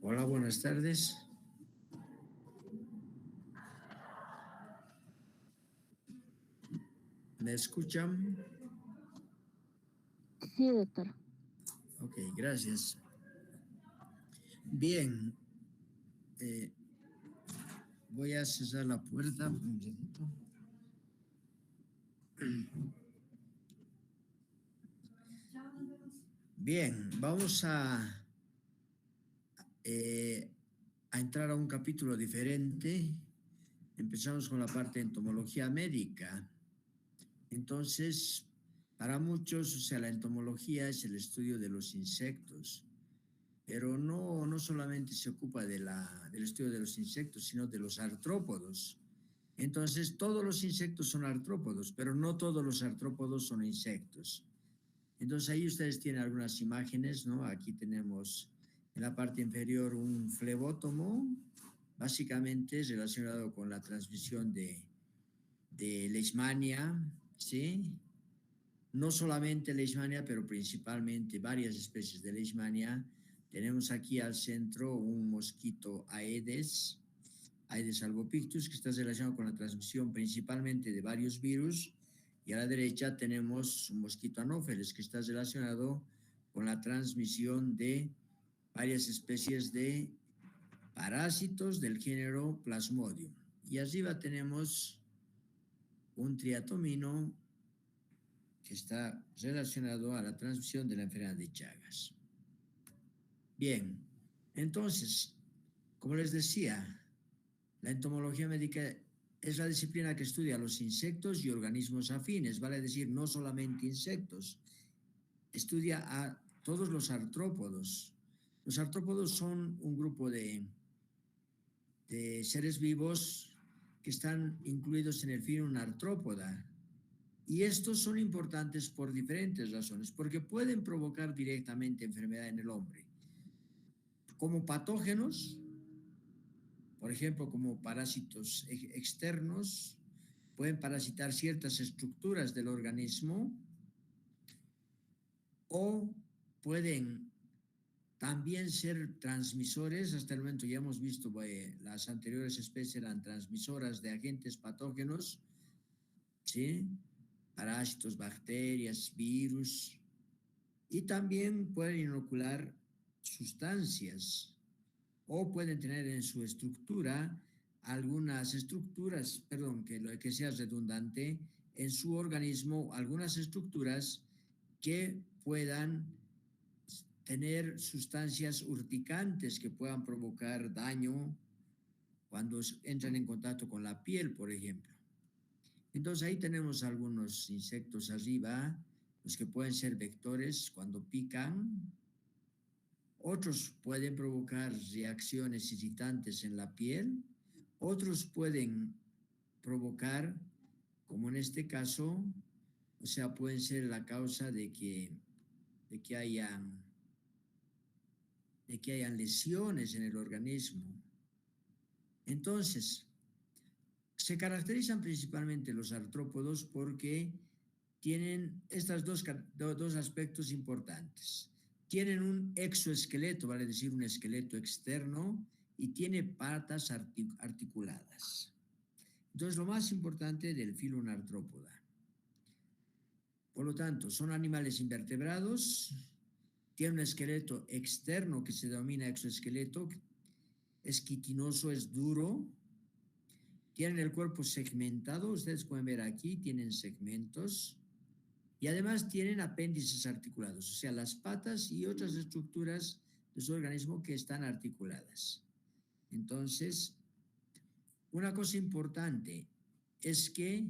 Hola, buenas tardes. ¿Me escuchan? Sí, doctor. Ok, gracias. Bien, eh, voy a cerrar la puerta. Un momentito. Bien, vamos a entrar a un capítulo diferente. Empezamos con la parte de entomología médica. Entonces, para muchos, o sea, la entomología es el estudio de los insectos, pero no solamente se ocupa del estudio de los insectos, sino de los artrópodos. Entonces, todos los insectos son artrópodos, pero no todos los artrópodos son insectos. Entonces, ahí ustedes tienen algunas imágenes, ¿no? Aquí tenemos en la parte inferior un flebótomo, básicamente relacionado con la transmisión de leishmania, ¿sí? No solamente leishmania, pero principalmente varias especies de leishmania. Tenemos aquí al centro un mosquito Aedes albopictus, que está relacionado con la transmisión principalmente de varios virus, y a la derecha tenemos un mosquito Anopheles, que está relacionado con la transmisión de varias especies de parásitos del género Plasmodium. Y arriba tenemos un triatomino que está relacionado a la transmisión de la enfermedad de Chagas. Bien, entonces, como les decía, la entomología médica es la disciplina que estudia los insectos y organismos afines, vale decir, no solamente insectos, estudia a todos los artrópodos. Los artrópodos son un grupo de seres vivos que están incluidos en el filo artrópoda. Y estos son importantes por diferentes razones, porque pueden provocar directamente enfermedad en el hombre, como patógenos, por ejemplo, como parásitos externos, pueden parasitar ciertas estructuras del organismo o pueden también ser transmisores. Hasta el momento ya hemos visto las anteriores especies eran transmisoras de agentes patógenos, ¿sí? Parásitos, bacterias, virus, y también pueden inocular sustancias o pueden tener en su estructura algunas estructuras, perdón, que sea redundante, en su organismo algunas estructuras que puedan tener sustancias urticantes que puedan provocar daño cuando entran en contacto con la piel, por ejemplo. Entonces ahí tenemos algunos insectos arriba, los que pueden ser vectores cuando pican. Otros pueden provocar reacciones irritantes en la piel. Otros pueden provocar, como en este caso, o sea, pueden ser la causa de que hayan lesiones en el organismo. Entonces, se caracterizan principalmente los artrópodos porque tienen estos dos aspectos importantes. Tienen un exoesqueleto, vale decir, un esqueleto externo, y tiene patas articuladas. Entonces, lo más importante del filo artrópoda. Por lo tanto, son animales invertebrados, tienen un esqueleto externo que se denomina exoesqueleto, es quitinoso, es duro, tienen el cuerpo segmentado, ustedes pueden ver aquí, tienen segmentos, y además tienen apéndices articulados, o sea, las patas y otras estructuras de su organismo que están articuladas. Entonces, una cosa importante es que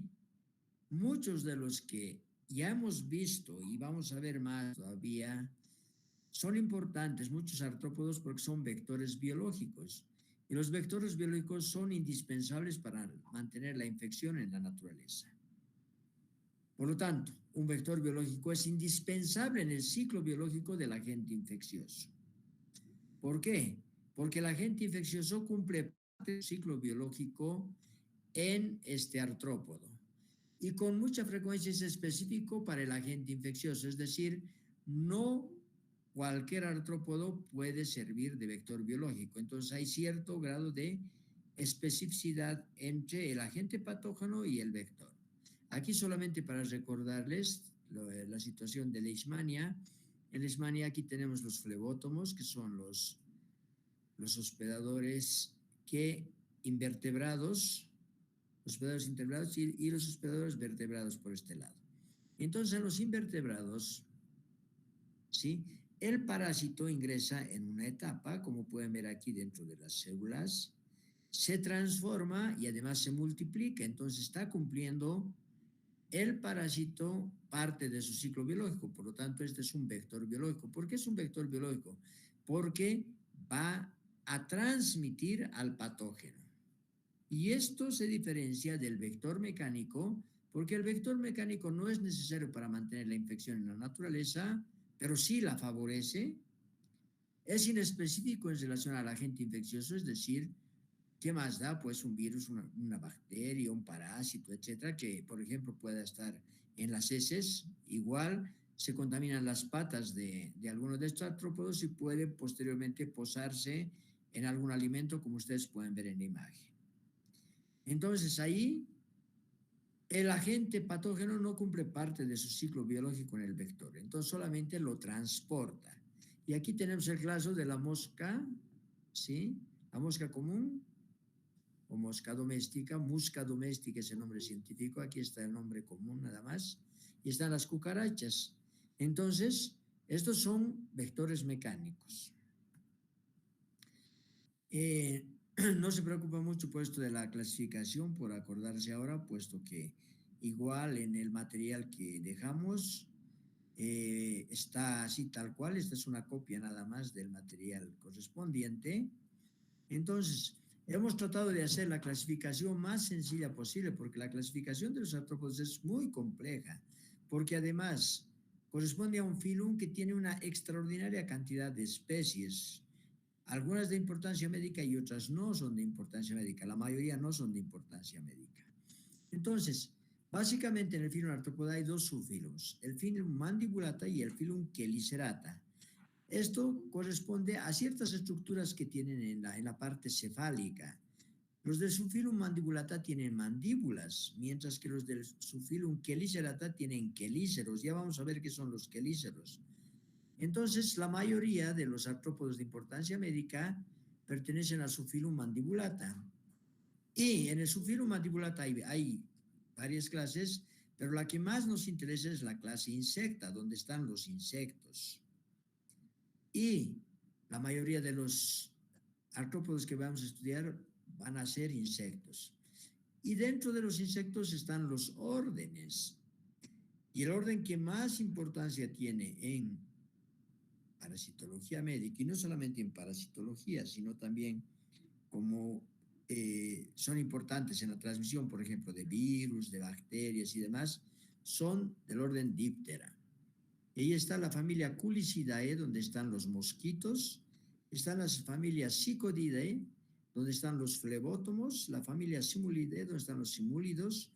muchos de los que ya hemos visto y vamos a ver más todavía, son importantes muchos artrópodos porque son vectores biológicos. Y los vectores biológicos son indispensables para mantener la infección en la naturaleza. Por lo tanto, un vector biológico es indispensable en el ciclo biológico del agente infeccioso. ¿Por qué? Porque el agente infeccioso cumple parte del ciclo biológico en este artrópodo. Y con mucha frecuencia es específico para el agente infeccioso, es decir, no cualquier artrópodo puede servir de vector biológico. Entonces hay cierto grado de especificidad entre el agente patógeno y el vector. Aquí solamente para recordarles la situación de Leishmania. En Leishmania aquí tenemos los flebótomos, que son los hospedadores invertebrados, los hospedadores invertebrados y los hospedadores vertebrados por este lado. Entonces, en los invertebrados, ¿sí?, el parásito ingresa en una etapa, como pueden ver aquí dentro de las células, se transforma y además se multiplica. Entonces, está cumpliendo el parásito parte de su ciclo biológico. Por lo tanto, este es un vector biológico. ¿Por qué es un vector biológico? Porque va a transmitir al patógeno. Y esto se diferencia del vector mecánico, porque el vector mecánico no es necesario para mantener la infección en la naturaleza, pero sí la favorece. Es inespecífico en relación al agente infeccioso, es decir, ¿qué más da? Pues un virus, una bacteria, un parásito, etcétera, que, por ejemplo, pueda estar en las heces. Igual se contaminan las patas de algunos de estos artrópodos y puede posteriormente posarse en algún alimento, como ustedes pueden ver en la imagen. Entonces, ahí el agente patógeno no cumple parte de su ciclo biológico en el vector, entonces solamente lo transporta. Y aquí tenemos el caso de la mosca, ¿sí? La mosca común o mosca doméstica. Musca doméstica es el nombre científico, aquí está el nombre común nada más, y están las cucarachas. Entonces, estos son vectores mecánicos. No se preocupa mucho por esto de la clasificación, por acordarse ahora, puesto que igual en el material que dejamos está así tal cual. Esta es una copia nada más del material correspondiente. Entonces, hemos tratado de hacer la clasificación más sencilla posible, porque la clasificación de los artrópodos es muy compleja, porque además corresponde a un filum que tiene una extraordinaria cantidad de especies, algunas de importancia médica y otras no son de importancia médica. La mayoría no son de importancia médica. Entonces, básicamente en el filum artrópoda hay dos subfilums, el filum mandibulata y el filum chelicerata. Esto corresponde a ciertas estructuras que tienen en la parte cefálica. Los del subfilum mandibulata tienen mandíbulas, mientras que los del subfilum chelicerata tienen quelíceros. Ya vamos a ver qué son los quelíceros. Entonces, la mayoría de los artrópodos de importancia médica pertenecen al subfilum mandibulata. Y en el subfilum mandibulata hay varias clases, pero la que más nos interesa es la clase insecta, donde están los insectos. Y la mayoría de los artrópodos que vamos a estudiar van a ser insectos. Y dentro de los insectos están los órdenes. Y el orden que más importancia tiene en parasitología médica, y no solamente en parasitología, sino también como son importantes en la transmisión, por ejemplo, de virus, de bacterias y demás, son del orden Diptera. Y ahí está la familia Culicidae, donde están los mosquitos, están las familias Psychodidae, donde están los flebótomos, la familia Simulidae, donde están los simúlidos,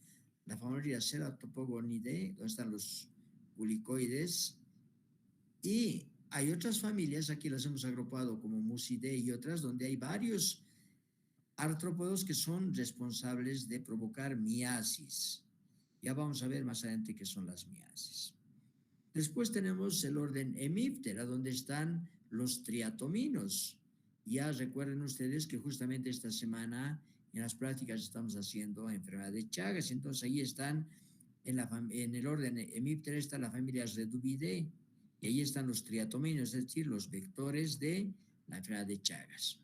la familia Ceratopogonidae, donde están los gulicoides, y hay otras familias, aquí las hemos agrupado como Musidae y otras, donde hay varios artrópodos que son responsables de provocar miasis. Ya vamos a ver más adelante qué son las miasis. Después tenemos el orden Hemiptera, donde están los triatominos. Ya recuerden ustedes que justamente esta semana en las prácticas estamos haciendo enfermedad de Chagas, entonces ahí están, en el orden Hemiptera está la familia Reduvidae, y ahí están los triatominos, es decir, los vectores de la enfermedad de Chagas.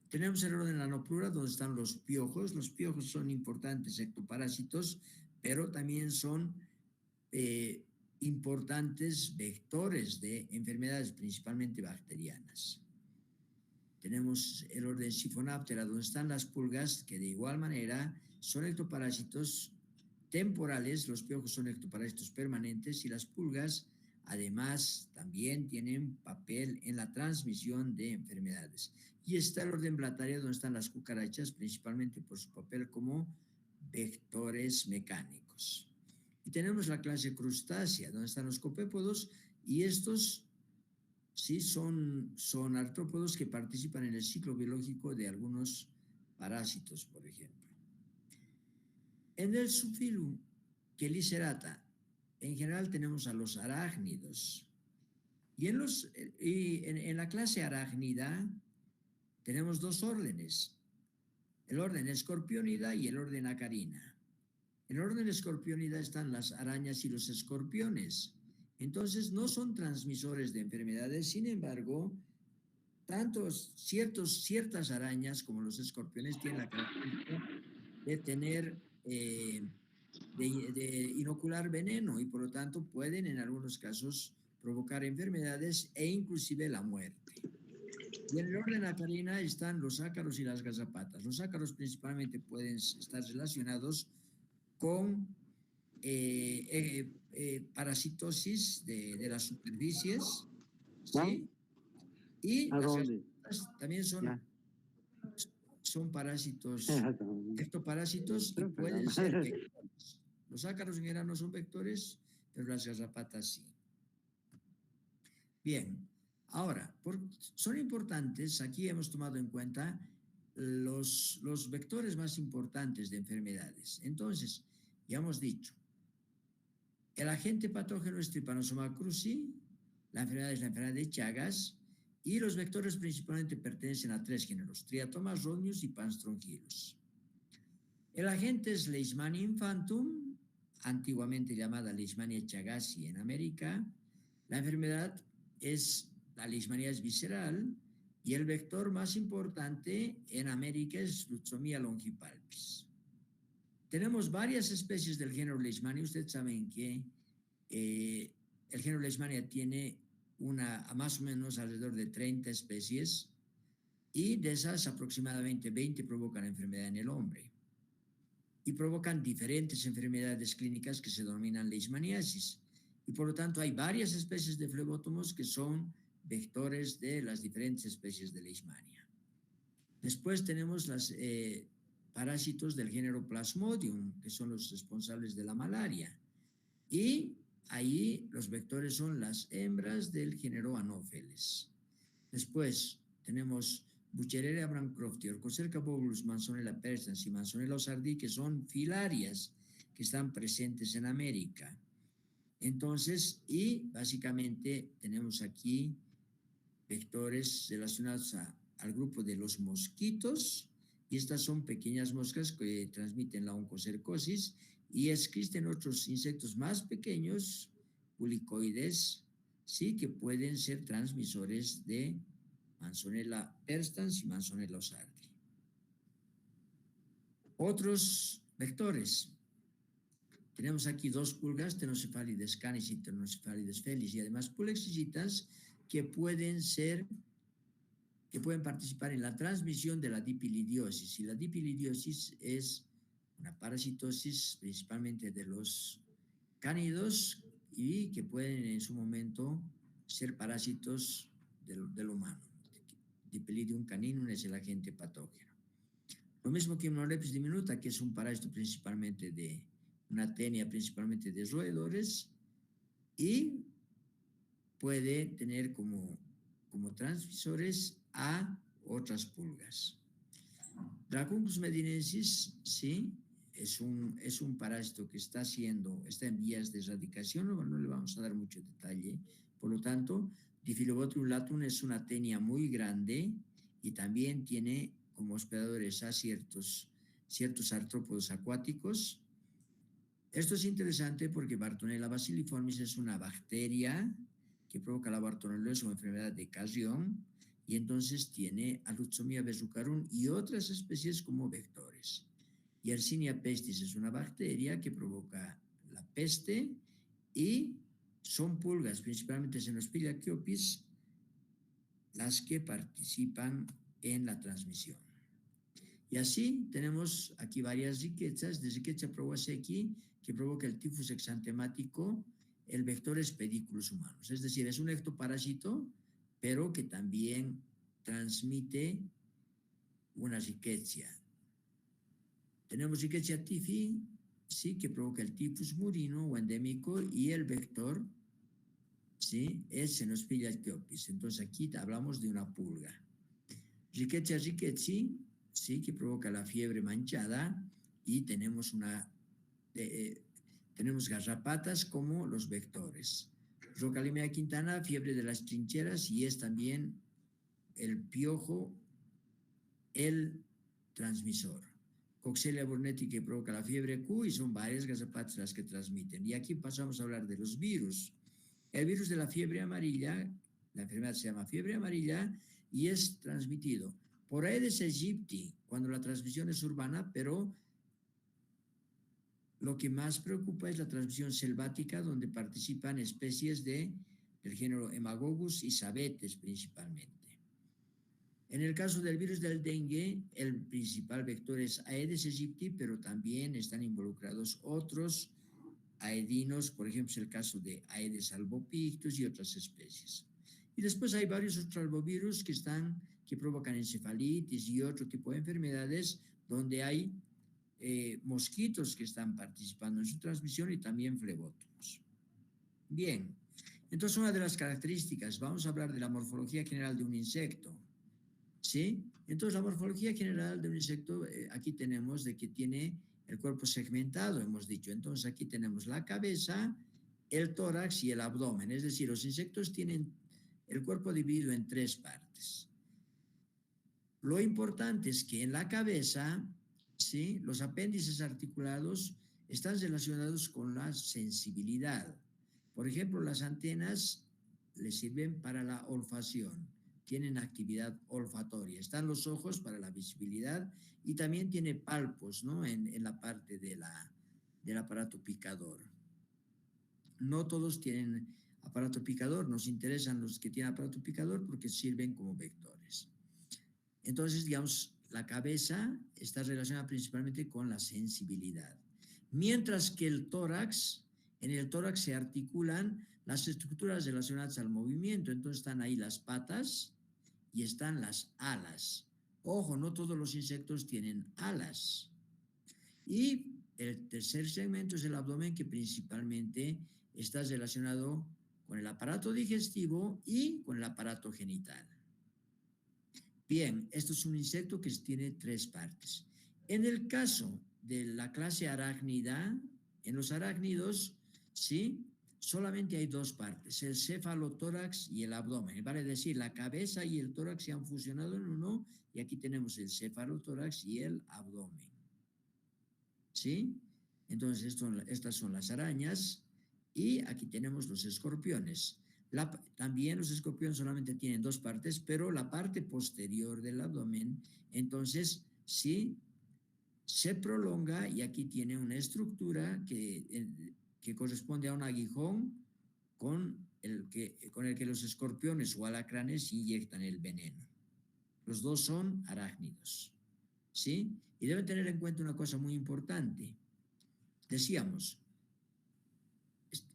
Tenemos el orden Anoplura, donde están los piojos. Los piojos son importantes ectoparásitos, pero también son importantes vectores de enfermedades, principalmente bacterianas. Tenemos el orden Siphonáptera, donde están las pulgas, que de igual manera son ectoparásitos temporales. Los piojos son ectoparásitos permanentes y las pulgas, además, también tienen papel en la transmisión de enfermedades. Y está el orden Blattaria, donde están las cucarachas, principalmente por su papel como vectores mecánicos. Y tenemos la clase crustácea, donde están los copépodos, y estos sí son artrópodos que participan en el ciclo biológico de algunos parásitos, por ejemplo. En el subfilo Chelicerata, en general tenemos a los arácnidos. Y en la clase arácnida tenemos dos órdenes, el orden escorpionida y el orden acarina. En el orden escorpionida están las arañas y los escorpiones. Entonces no son transmisores de enfermedades, sin embargo, ciertas arañas como los escorpiones tienen la característica de tener, de inocular veneno y por lo tanto pueden en algunos casos provocar enfermedades e inclusive la muerte. Y en el orden acarina están los ácaros y las garrapatas. Los ácaros principalmente pueden estar relacionados con parasitosis de las superficies, ¿sí? Y ¿A las dónde? garrapatas también son parásitos, Exactamente. ectoparásitos y pueden ser vectores. Los ácaros en general no son vectores, pero las garrapatas sí. Bien, ahora, son importantes, aquí hemos tomado en cuenta los vectores más importantes de enfermedades. Entonces, ya hemos dicho, el agente patógeno es Trypanosoma cruzi, la enfermedad es la enfermedad de Chagas, y los vectores principalmente pertenecen a tres géneros, Triatomas, Rhodius y Panstrongylos. El agente es Leishmania infantum, antiguamente llamada Leishmania chagasi en América. La enfermedad la leishmanía es visceral y el vector más importante en América es Lutzomia longipalpis. Tenemos varias especies del género Leishmania. Ustedes saben que el género Leishmania tiene más o menos alrededor de 30 especies y de esas aproximadamente 20 provocan enfermedad en el hombre y provocan diferentes enfermedades clínicas que se denominan leishmaniasis. Y por lo tanto hay varias especies de flebótomos que son vectores de las diferentes especies de Leishmania. Después tenemos los parásitos del género Plasmodium, que son los responsables de la malaria. Y ahí los vectores son las hembras del género Anopheles. Después tenemos Buchereria bancrofti, Orcocerca bobolus, Manzonella persans y Manzonella osardi, que son filarias que están presentes en América. Entonces, y básicamente tenemos aquí vectores relacionados al grupo de los mosquitos, y estas son pequeñas moscas que transmiten la oncocercosis, y existen otros insectos más pequeños, pulicoides, sí, que pueden ser transmisores de Manzonella perstans y Manzonella osardi. Otros vectores. Tenemos aquí dos pulgas, Tenocefalides canis y Tenocefalides felis, y además pulexicitas que pueden participar en la transmisión de la dipilidiosis. Y la dipilidiosis es una parasitosis principalmente de los cánidos y que pueden en su momento ser parásitos del humano. Dipilidium caninum es el agente patógeno. Lo mismo que Hymnolepis diminuta, que es un parásito principalmente de una tenia principalmente de roedores y puede tener como transmisores a otras pulgas. Dracunculus medinensis, sí, es un parásito que está en vías de erradicación, no le vamos a dar mucho detalle. Por lo tanto, Diphyllobotrium latum es una tenia muy grande y también tiene como hospedadores a ciertos artrópodos acuáticos. Esto es interesante porque Bartonella bacilliformis es una bacteria que provoca la bartonellosis o enfermedad de Carrión, y entonces tiene a Lutzomia verrucarum y otras especies como vectores. Yersinia pestis es una bacteria que provoca la peste y son pulgas, principalmente Xenospilia chiopis, las que participan en la transmisión. Y así tenemos aquí varias riquezas. De Rickettsia prowazekii, que provoca el tifus exantemático, el vector es Pediculus humanus. Es decir, es un ectoparásito, pero que también transmite una Rickettsia. Tenemos Rickettsia tifi, sí, que provoca el tifus murino o endémico, y el vector ¿sí? Es Xenospilla etiopis. Entonces aquí hablamos de una pulga. Rickettsia rickettsii, sí, que provoca la fiebre manchada, y tenemos tenemos garrapatas como los vectores. Rockalimea quintana, fiebre de las trincheras, y es también el piojo el transmisor. Coxella burnetii, que provoca la fiebre Q, y son varias garrapatas las que transmiten. Y aquí pasamos a hablar de los virus. El virus de la fiebre amarilla, la enfermedad se llama fiebre amarilla y es transmitido por Aedes aegypti cuando la transmisión es urbana, pero lo que más preocupa es la transmisión selvática, donde participan especies del género Hemagogus y Sabetes principalmente. En el caso del virus del dengue, el principal vector es Aedes aegypti, pero también están involucrados otros aedinos, por ejemplo, es el caso de Aedes albopictus y otras especies. Y después hay varios otros albovirus que provocan encefalitis y otro tipo de enfermedades, donde hay mosquitos que están participando en su transmisión, y también flebótomos. Bien, entonces una de las características, vamos a hablar de la morfología general de un insecto, ¿sí? Entonces la morfología general de un insecto, aquí tenemos de que tiene el cuerpo segmentado, hemos dicho. Entonces aquí tenemos la cabeza, el tórax y el abdomen. Es decir, los insectos tienen el cuerpo dividido en 3 partes. Lo importante es que en la cabeza, ¿sí?, los apéndices articulados están relacionados con la sensibilidad. Por ejemplo, las antenas les sirven para la olfacción, tienen actividad olfatoria. Están los ojos para la visibilidad, y también tiene palpos, ¿no?, en la parte del aparato picador. No todos tienen aparato picador, nos interesan los que tienen aparato picador porque sirven como vectores. Entonces, digamos, la cabeza está relacionada principalmente con la sensibilidad. Mientras que en el tórax se articulan las estructuras relacionadas al movimiento. Entonces están ahí las patas y están las alas. Ojo, no todos los insectos tienen alas. Y el tercer segmento es el abdomen, que principalmente está relacionado con el aparato digestivo y con el aparato genital. Bien, esto es un insecto que tiene 3 partes. En el caso de la clase arácnida, en los arácnidos, ¿sí?, solamente hay 2 partes, el cefalotórax y el abdomen. Vale decir, la cabeza y el tórax se han fusionado en uno, y aquí tenemos el cefalotórax y el abdomen. ¿Sí? Entonces, estas son las arañas, y aquí tenemos los escorpiones. También los escorpiones solamente tienen 2 partes, pero la parte posterior del abdomen, entonces, sí, se prolonga, y aquí tiene una estructura que corresponde a un aguijón con el que los escorpiones o alacranes inyectan el veneno. Los 2 son arácnidos, ¿sí? Y deben tener en cuenta una cosa muy importante. Decíamos,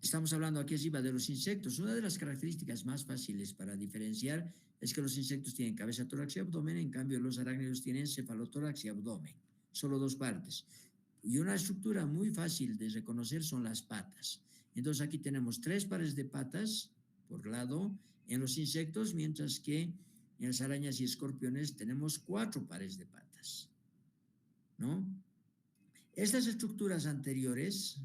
estamos hablando aquí arriba de los insectos. Una de las características más fáciles para diferenciar es que los insectos tienen cabeza, tórax y abdomen. En cambio, los arácnidos tienen cefalotórax y abdomen. Solo 2 partes. Y una estructura muy fácil de reconocer son las patas. Entonces aquí tenemos 3 pares de patas por lado en los insectos, mientras que en las arañas y escorpiones tenemos 4 pares de patas, ¿no? Estas estructuras anteriores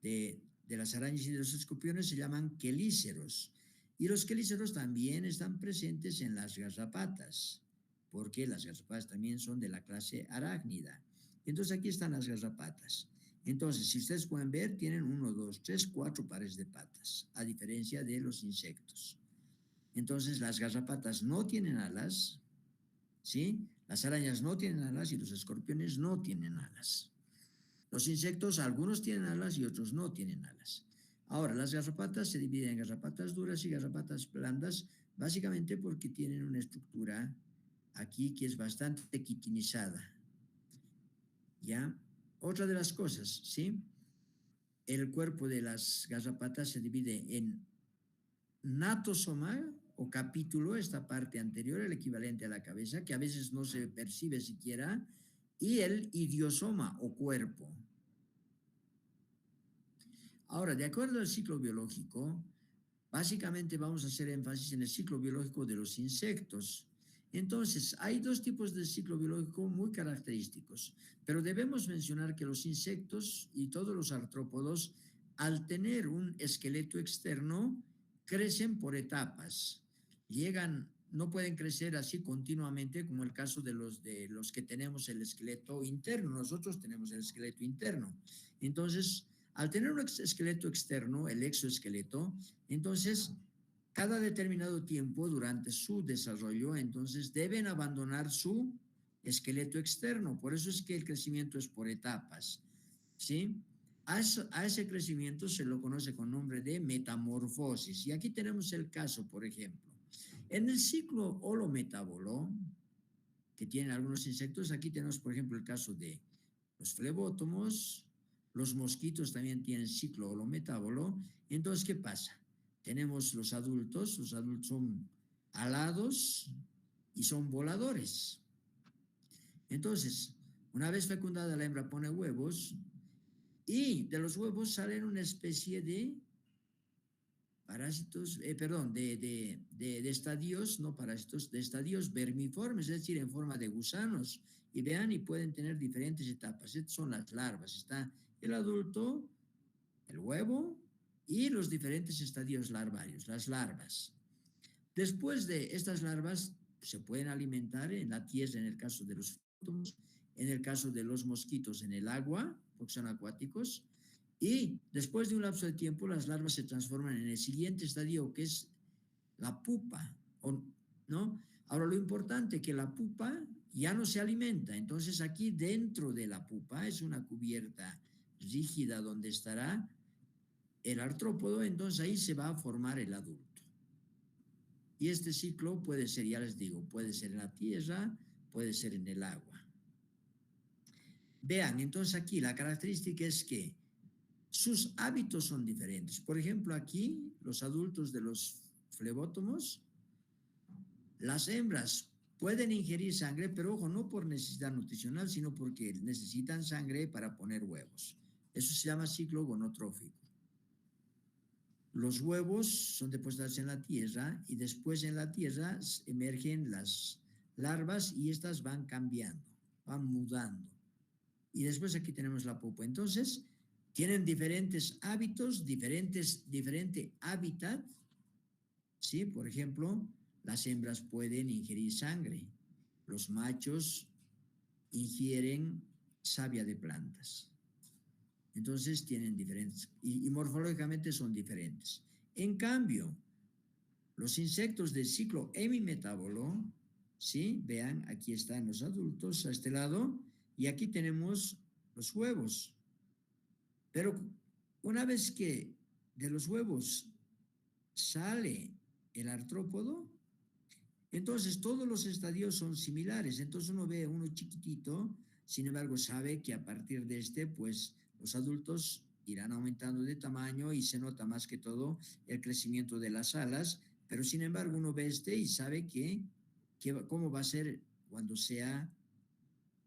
de las arañas y de los escorpiones se llaman quelíceros. Y los quelíceros también están presentes en las garrapatas, porque las garrapatas también son de la clase arácnida. Entonces aquí están las garrapatas. Entonces, si ustedes pueden ver, tienen 1, 2, 3, 4 pares de patas, a diferencia de los insectos. Entonces, las garrapatas no tienen alas, ¿sí? Las arañas no tienen alas y los escorpiones no tienen alas. Los insectos, algunos tienen alas y otros no tienen alas. Ahora, las garrapatas se dividen en garrapatas duras y garrapatas blandas, básicamente porque tienen una estructura aquí que es bastante quitinizada. ¿Ya? Otra de las cosas, ¿sí? El cuerpo de las garrapatas se divide en natosoma o capítulo, esta parte anterior, el equivalente a la cabeza, que a veces no se percibe siquiera, y el idiosoma o cuerpo. Ahora, de acuerdo al ciclo biológico, Básicamente vamos a hacer énfasis en el ciclo biológico de los insectos. Entonces, hay dos tipos de ciclo biológico muy característicos, pero debemos mencionar que los insectos y todos los artrópodos, al tener un esqueleto externo, crecen por etapas. No pueden crecer así continuamente como el caso de los que tenemos el esqueleto interno. Nosotros tenemos el esqueleto interno. Entonces, al tener un esqueleto externo, el exoesqueleto, entonces cada determinado tiempo durante su desarrollo, entonces deben abandonar su esqueleto externo. Por eso es que el crecimiento es por etapas, ¿sí? A ese crecimiento se lo conoce con nombre de metamorfosis. Y aquí tenemos el caso, por ejemplo. En el ciclo holometábolo, que tienen algunos insectos, aquí tenemos, por ejemplo, el caso de los flebótomos, los mosquitos también tienen ciclo holometábolo. Entonces, ¿qué pasa? Tenemos los adultos son alados y son voladores. Entonces, una vez fecundada la hembra pone huevos y de los huevos salen una especie de parásitos, de estadios, no parásitos, de estadios vermiformes, es decir, en forma de gusanos. Y vean, y pueden tener diferentes etapas. Estas son las larvas. Está el adulto, el huevo y los diferentes estadios larvarios, las larvas. Después de estas larvas, se pueden alimentar en la tierra, en el caso de los fótomos, en el caso de los mosquitos, en el agua, porque son acuáticos. Y después de un lapso de tiempo, las larvas se transforman en el siguiente estadio, que es la pupa, ¿no? Ahora, lo importante es que la pupa ya no se alimenta. Entonces, aquí dentro de la pupa es una cubierta rígida donde estará el artrópodo. Entonces, ahí se va a formar el adulto. Y este ciclo puede ser, ya les digo, puede ser en la tierra, puede ser en el agua. Vean, entonces aquí la característica es que sus hábitos son diferentes. Por ejemplo, aquí los adultos de los flebótomos, las hembras pueden ingerir sangre, pero ojo, no por necesidad nutricional, sino porque necesitan sangre para poner huevos. Eso se llama ciclo gonotrófico. Los huevos son depositados en la tierra y después en la tierra emergen las larvas y estas van cambiando, van mudando. Y después aquí tenemos la pupa. Entonces, tienen diferentes hábitos, diferente hábitat. ¿Sí? Por ejemplo, las hembras pueden ingerir sangre. Los machos ingieren savia de plantas. Entonces tienen diferentes, y morfológicamente son diferentes. En cambio, los insectos del ciclo hemimetábolo, ¿sí? Vean, aquí están los adultos a este lado, y aquí tenemos los huevos. Pero una vez que de los huevos sale el artrópodo, entonces todos los estadios son similares. Entonces uno ve uno chiquitito, sin embargo sabe que a partir de este, pues los adultos irán aumentando de tamaño y se nota más que todo el crecimiento de las alas, pero sin embargo uno ve este y sabe cómo va a ser cuando sea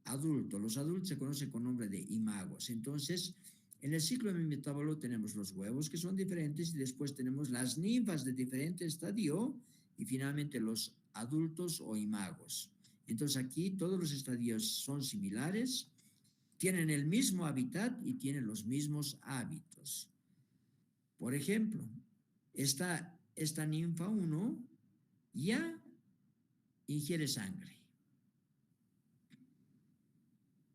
adulto. Los adultos se conocen con nombre de imagos. Entonces, en el ciclo hemimetábolo tenemos los huevos que son diferentes y después tenemos las ninfas de diferente estadio y finalmente los adultos o imagos. Entonces aquí todos los estadios son similares, tienen el mismo hábitat y tienen los mismos hábitos. Por ejemplo, esta ninfa 1 ya ingiere sangre.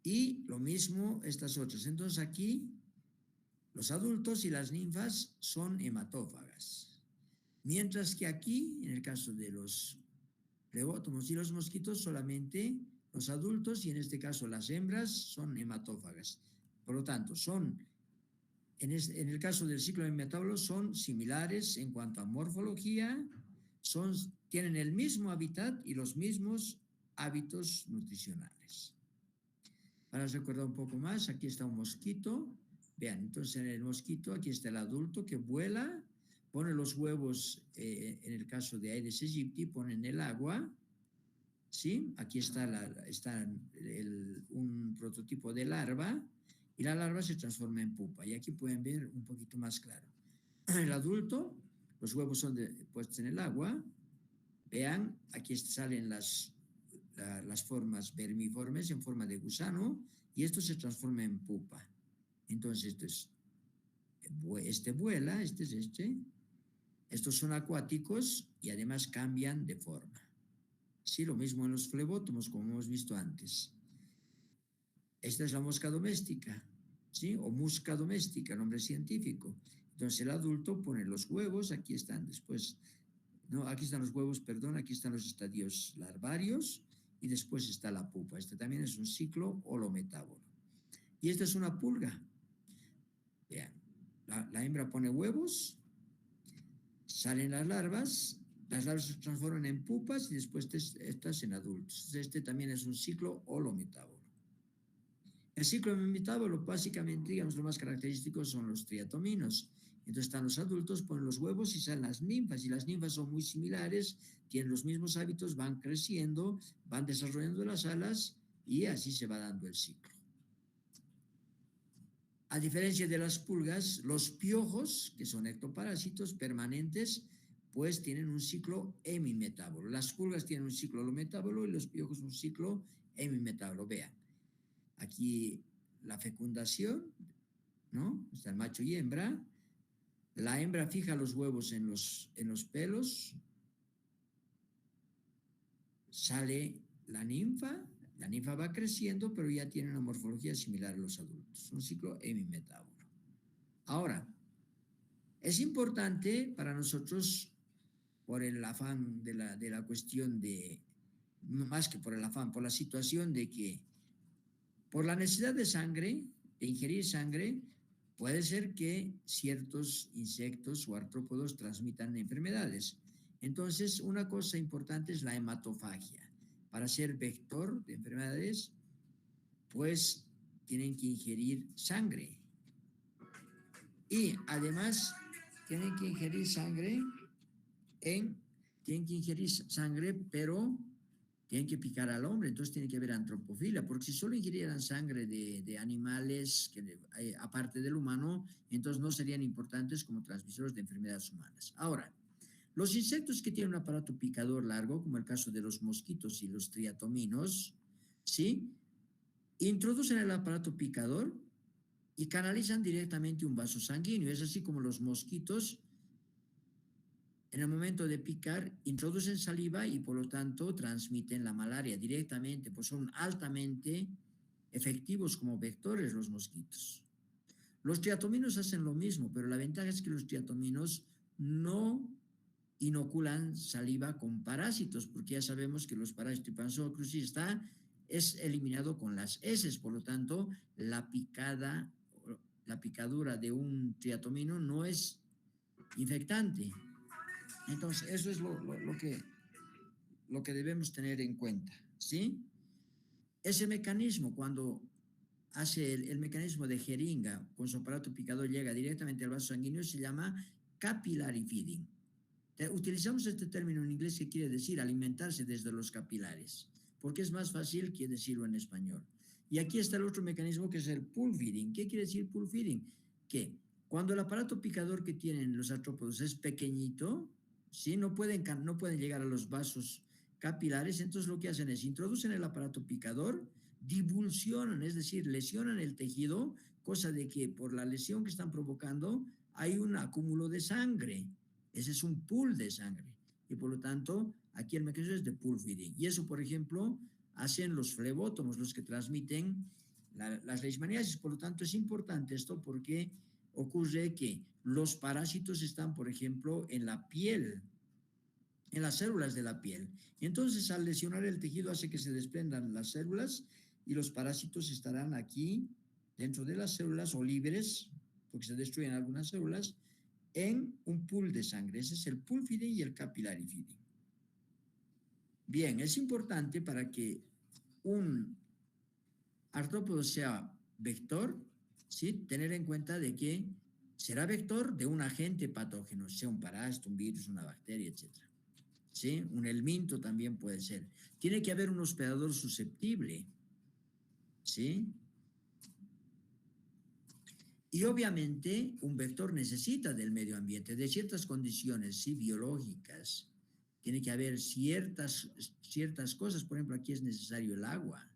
Y lo mismo estas otras. Entonces aquí los adultos y las ninfas son hematófagas. Mientras que aquí, en el caso de los flebótomos y los mosquitos, solamente los adultos y en este caso las hembras son hematófagas. Por lo tanto, en el caso del ciclo hemimetábolo, son similares en cuanto a morfología, tienen el mismo hábitat y los mismos hábitos nutricionales. Para recordar un poco más, aquí está un mosquito. Vean, entonces en el mosquito, aquí está el adulto que vuela, pone los huevos, en el caso de Aedes aegypti, pone en el agua, ¿sí? Aquí está, un prototipo de larva, y la larva se transforma en pupa. Y aquí pueden ver un poquito más claro. El adulto los huevos son puestos en el agua. Vean, aquí salen las formas vermiformes en forma de gusano y esto se transforma en pupa. Entonces, este vuela, este es este. Estos son acuáticos y además cambian de forma. Sí, lo mismo en los flebótomos, como hemos visto antes. Esta es la mosca doméstica, ¿sí? O musca doméstica, nombre científico. Entonces, el adulto pone los huevos, aquí están después, no, aquí están los huevos, perdón, aquí están los estadios larvarios y después está la pupa. Este también es un ciclo holometábolo. Y esta es una pulga. Vean, la hembra pone huevos, salen las larvas se transforman en pupas y después estas en adultos. Este también es un ciclo holometábolo. El ciclo holometábolo, básicamente, digamos, lo más característico son los triatominos. Entonces están los adultos, ponen los huevos y salen las ninfas, y las ninfas son muy similares, tienen los mismos hábitos, van creciendo, van desarrollando las alas y así se va dando el ciclo. A diferencia de las pulgas, los piojos, que son ectoparásitos permanentes, pues tienen un ciclo hemimetábolo. Las pulgas tienen un ciclo holometábolo y los piojos un ciclo hemimetábolo. Vean, aquí la fecundación, ¿no? Está el macho y hembra. La hembra fija los huevos en los pelos. Sale la ninfa va creciendo, pero ya tiene una morfología similar a los adultos. Un ciclo hemimetábolo. Ahora, es importante para nosotros, por el afán de la cuestión de, más que por el afán, por la situación de que, por la necesidad de sangre, de ingerir sangre, puede ser que ciertos insectos o artrópodos transmitan enfermedades. Entonces, una cosa importante es la hematofagia. Para ser vector de enfermedades, pues tienen que ingerir sangre. Y además, tienen que ingerir sangre, pero tienen que picar al hombre, entonces tiene que haber antropofilia, porque si solo ingirieran sangre de animales, aparte del humano, entonces no serían importantes como transmisores de enfermedades humanas. Ahora, los insectos que tienen un aparato picador largo, como el caso de los mosquitos y los triatominos, ¿sí? Introducen el aparato picador y canalizan directamente un vaso sanguíneo. Es así como los mosquitos, en el momento de picar, introducen saliva y por lo tanto transmiten la malaria directamente, pues son altamente efectivos como vectores los mosquitos. Los triatominos hacen lo mismo, pero la ventaja es que los triatominos no inoculan saliva con parásitos, porque ya sabemos que los parásitos de Pansocrucis es eliminado con las heces, por lo tanto, la picadura de un triatomino no es infectante. Entonces, eso es lo que debemos tener en cuenta, ¿sí? Ese mecanismo, cuando hace el mecanismo de jeringa con su aparato picador, llega directamente al vaso sanguíneo, se llama capillary feeding. Utilizamos este término en inglés que quiere decir alimentarse desde los capilares, porque es más fácil que decirlo en español. Y aquí está el otro mecanismo que es el pool feeding. ¿Qué quiere decir pool feeding? Que cuando el aparato picador que tienen los artrópodos es pequeñito, ¿sí? no pueden llegar a los vasos capilares, entonces lo que hacen es introducen el aparato picador, divulsionan, es decir, lesionan el tejido, cosa de que por la lesión que están provocando hay un acúmulo de sangre. Ese es un pool de sangre. Y por lo tanto, aquí el mecanismo es de pool feeding. Y eso, por ejemplo, hacen los flebótomos, los que transmiten las leishmaniasis. Por lo tanto, es importante esto porque ocurre que los parásitos están, por ejemplo, en la piel, en las células de la piel. Y entonces, al lesionar el tejido, hace que se desprendan las células y los parásitos estarán aquí, dentro de las células, o libres, porque se destruyen algunas células, en un pool de sangre. Ese es el pool feeding y el capillary feeding. Bien, es importante para que un artrópodo sea vector, ¿sí? Tener en cuenta de que será vector de un agente patógeno, sea un parásito, un virus, una bacteria, etc. ¿Sí? Un helminto también puede ser. Tiene que haber un hospedador susceptible, ¿sí? Y obviamente un vector necesita del medio ambiente, de ciertas condiciones, sí, biológicas. Tiene que haber ciertas cosas, por ejemplo, aquí es necesario el agua.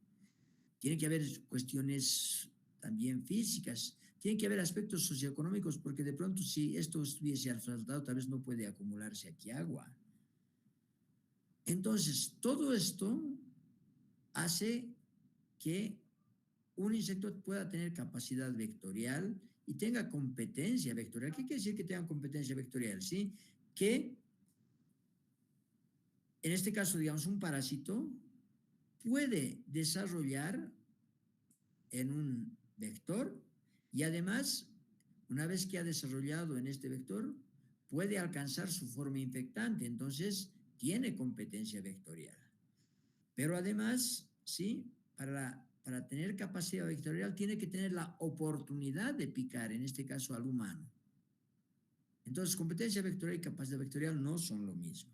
Tiene que haber cuestiones también físicas. Tiene que haber aspectos socioeconómicos, porque de pronto si esto estuviese asfaltado, tal vez no puede acumularse aquí agua. Entonces, todo esto hace que un insecto pueda tener capacidad vectorial y tenga competencia vectorial. ¿Qué quiere decir que tenga competencia vectorial? ¿Sí? Que en este caso, digamos, un parásito puede desarrollar en un vector y además, una vez que ha desarrollado en este vector, puede alcanzar su forma infectante. Entonces, tiene competencia vectorial. Pero además, ¿sí? Para tener capacidad vectorial tiene que tener la oportunidad de picar, en este caso al humano. Entonces, competencia vectorial y capacidad vectorial no son lo mismo.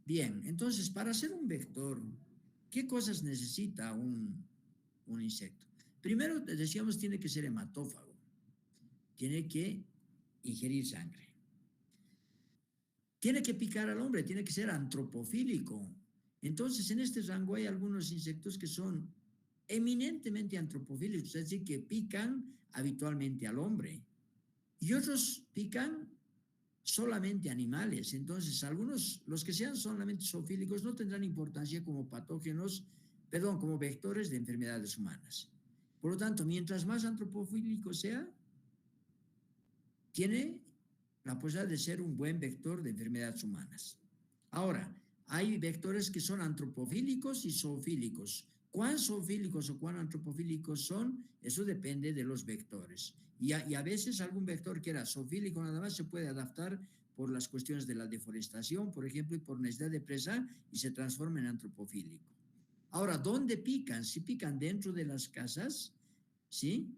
Bien, entonces, para hacer un vector, ¿qué cosas necesita un insecto? Primero, decíamos, tiene que ser hematófago. Tiene que ingerir sangre. Tiene que picar al hombre, tiene que ser antropofílico. Entonces, en este rango hay algunos insectos que son eminentemente antropofílicos, es decir, que pican habitualmente al hombre. Y otros pican solamente animales. Entonces, algunos, los que sean solamente zoofílicos, no tendrán importancia como patógenos, perdón, como vectores de enfermedades humanas. Por lo tanto, mientras más antropofílico sea, tiene la posibilidad de ser un buen vector de enfermedades humanas. Ahora, hay vectores que son antropofílicos y zoofílicos. ¿Cuán zoofílicos o cuán antropofílicos son? Eso depende de los vectores. Y a veces algún vector que era zoofílico nada más se puede adaptar por las cuestiones de la deforestación, por ejemplo, y por necesidad de presa, y se transforma en antropofílico. Ahora, ¿dónde pican? Si pican dentro de las casas, ¿sí?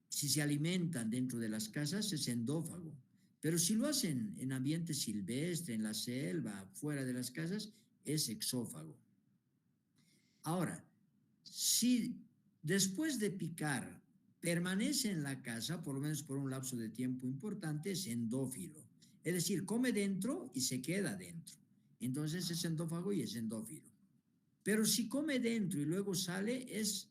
Si se alimentan dentro de las casas, es endófago. Pero si lo hacen en ambiente silvestre, en la selva, fuera de las casas, es exófago. Ahora, si después de picar permanece en la casa, por lo menos por un lapso de tiempo importante, es endófilo. Es decir, come dentro y se queda dentro. Entonces es endófago y es endófilo. Pero si come dentro y luego sale, es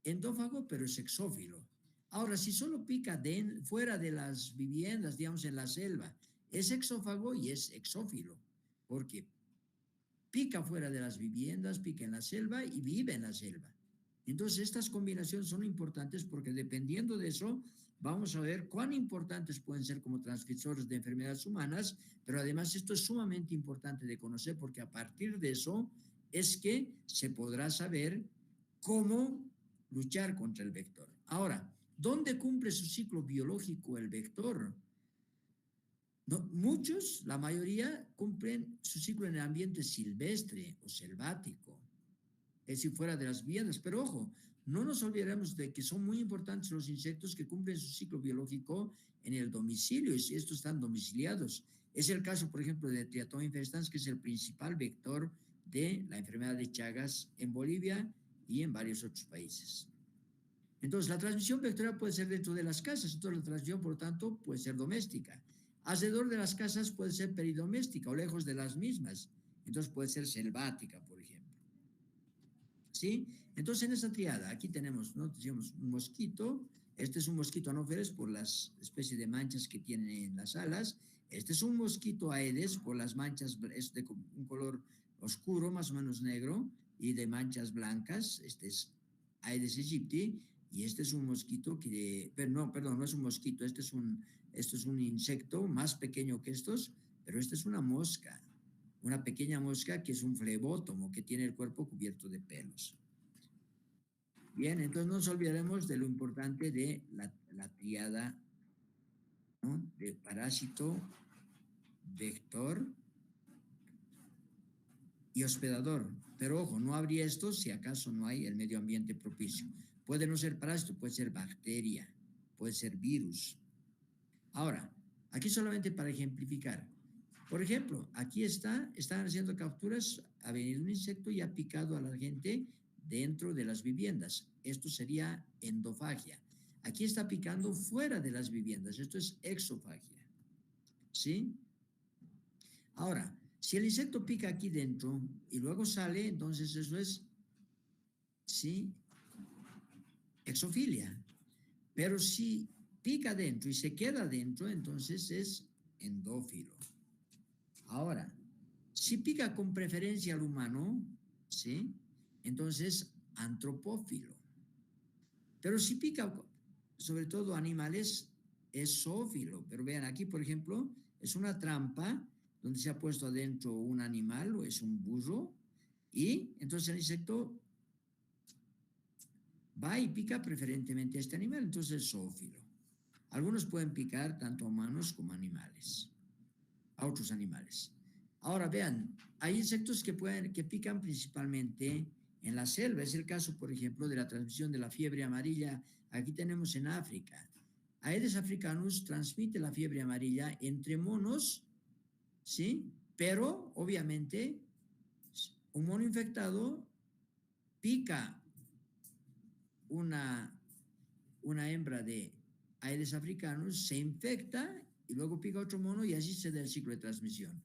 endófago, pero es exófilo. Ahora, si solo pica fuera de las viviendas, digamos en la selva, es exófago y es exófilo, porque pica fuera de las viviendas, pica en la selva y vive en la selva. Entonces, estas combinaciones son importantes porque dependiendo de eso, vamos a ver cuán importantes pueden ser como transmisores de enfermedades humanas, pero además esto es sumamente importante de conocer porque a partir de eso es que se podrá saber cómo luchar contra el vector. Ahora, ¿dónde cumple su ciclo biológico el vector? No, muchos, la mayoría, cumplen su ciclo en el ambiente silvestre o selvático, es decir, fuera de las viviendas. Pero ojo, no nos olvidemos de que son muy importantes los insectos que cumplen su ciclo biológico en el domicilio, y si estos están domiciliados. Es el caso, por ejemplo, de Triatom infestans, que es el principal vector de la enfermedad de Chagas en Bolivia y en varios otros países. Entonces, la transmisión vectorial puede ser dentro de las casas, entonces la transmisión, por lo tanto, puede ser doméstica. Alrededor de las casas puede ser peridoméstica o lejos de las mismas, entonces puede ser selvática, por ejemplo. ¿Sí? Entonces, en esa triada, aquí tenemos, ¿no? Decíamos un mosquito, este es un mosquito anófeles por las especies de manchas que tiene en las alas, este es un mosquito aedes por las manchas, es de un color oscuro, más o menos negro, y de manchas blancas, este es Aedes aegypti, y este es un mosquito que, pero no, perdón, no es un mosquito, este es un insecto más pequeño que estos, pero esta es una pequeña mosca que es un flebótomo, que tiene el cuerpo cubierto de pelos. Bien, entonces no nos olvidaremos de lo importante de la triada, ¿no? De parásito, vector y hospedador. Pero ojo, no habría esto si acaso no hay el medio ambiente propicio. Puede no ser parásito, puede ser bacteria, puede ser virus. Ahora, aquí solamente para ejemplificar. Por ejemplo, aquí están haciendo capturas, ha venido un insecto y ha picado a la gente dentro de las viviendas. Esto sería endofagia. Aquí está picando fuera de las viviendas. Esto es exofagia. ¿Sí? Ahora, si el insecto pica aquí dentro y luego sale, entonces eso es, ¿sí? Exofilia. Pero si pica dentro y se queda dentro, entonces es endófilo. Ahora, si pica con preferencia al humano, ¿sí? Entonces, antropófilo. Pero si pica sobre todo animales, es zoófilo. Pero vean, aquí, por ejemplo, es una trampa donde se ha puesto adentro un animal o es un burro y entonces el insecto va y pica preferentemente a este animal, entonces es zoófilo. Algunos pueden picar tanto a humanos como a animales, a otros animales. Ahora vean, hay insectos que pican principalmente en la selva. Es el caso, por ejemplo, de la transmisión de la fiebre amarilla. Aquí tenemos en África. Aedes africanus transmite la fiebre amarilla entre monos, ¿sí? Pero, obviamente, un mono infectado pica una hembra de Aedes africanus, se infecta y luego pica otro mono y así se da el ciclo de transmisión.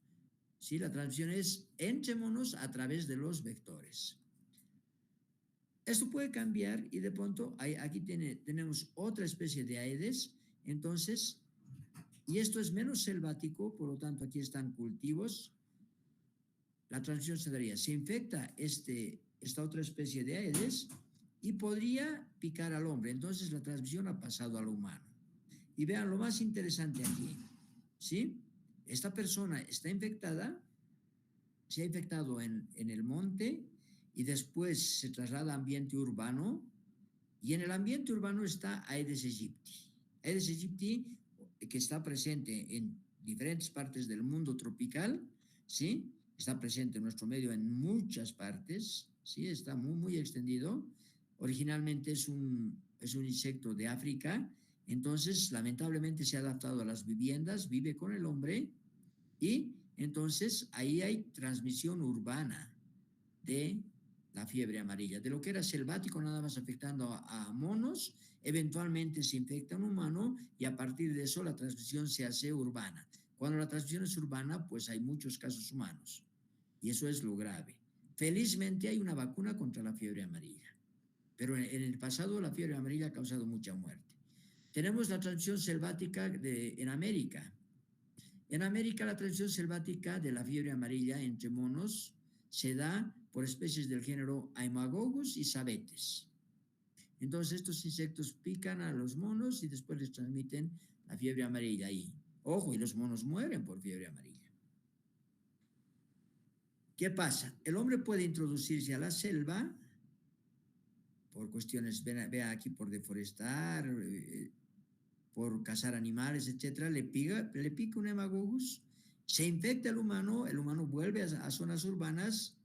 ¿Sí? La transmisión es entre monos a través de los vectores. Esto puede cambiar y de pronto aquí tenemos otra especie de Aedes, entonces, y esto es menos selvático, por lo tanto aquí están cultivos, la transmisión se daría, se infecta esta otra especie de Aedes y podría picar al hombre, entonces la transmisión ha pasado al humano. Y vean lo más interesante aquí, ¿sí? Esta persona está infectada, se ha infectado en el monte y después se traslada a ambiente urbano y en el ambiente urbano está Aedes aegypti. Aedes aegypti que está presente en diferentes partes del mundo tropical, ¿sí? Está presente en nuestro medio en muchas partes, ¿sí? Está muy, muy extendido. Originalmente es un insecto de África, entonces lamentablemente se ha adaptado a las viviendas, vive con el hombre y entonces ahí hay transmisión urbana de la fiebre amarilla. De lo que era selvático nada más afectando a monos, eventualmente se infecta un humano y a partir de eso la transmisión se hace urbana. Cuando la transmisión es urbana, pues hay muchos casos humanos y eso es lo grave. Felizmente hay una vacuna contra la fiebre amarilla, pero en el pasado la fiebre amarilla ha causado mucha muerte. Tenemos la transmisión selvática en América. En América la transmisión selvática de la fiebre amarilla entre monos se da por especies del género Haemococcus y Sabetes. Entonces estos insectos pican a los monos y después les transmiten la fiebre amarilla ahí. Ojo, y los monos mueren por fiebre amarilla. ¿Qué pasa? El hombre puede introducirse a la selva por cuestiones, vea aquí, por deforestar, por cazar animales, etcétera, le pica un Haemococcus, se infecta el humano vuelve a zonas urbanas.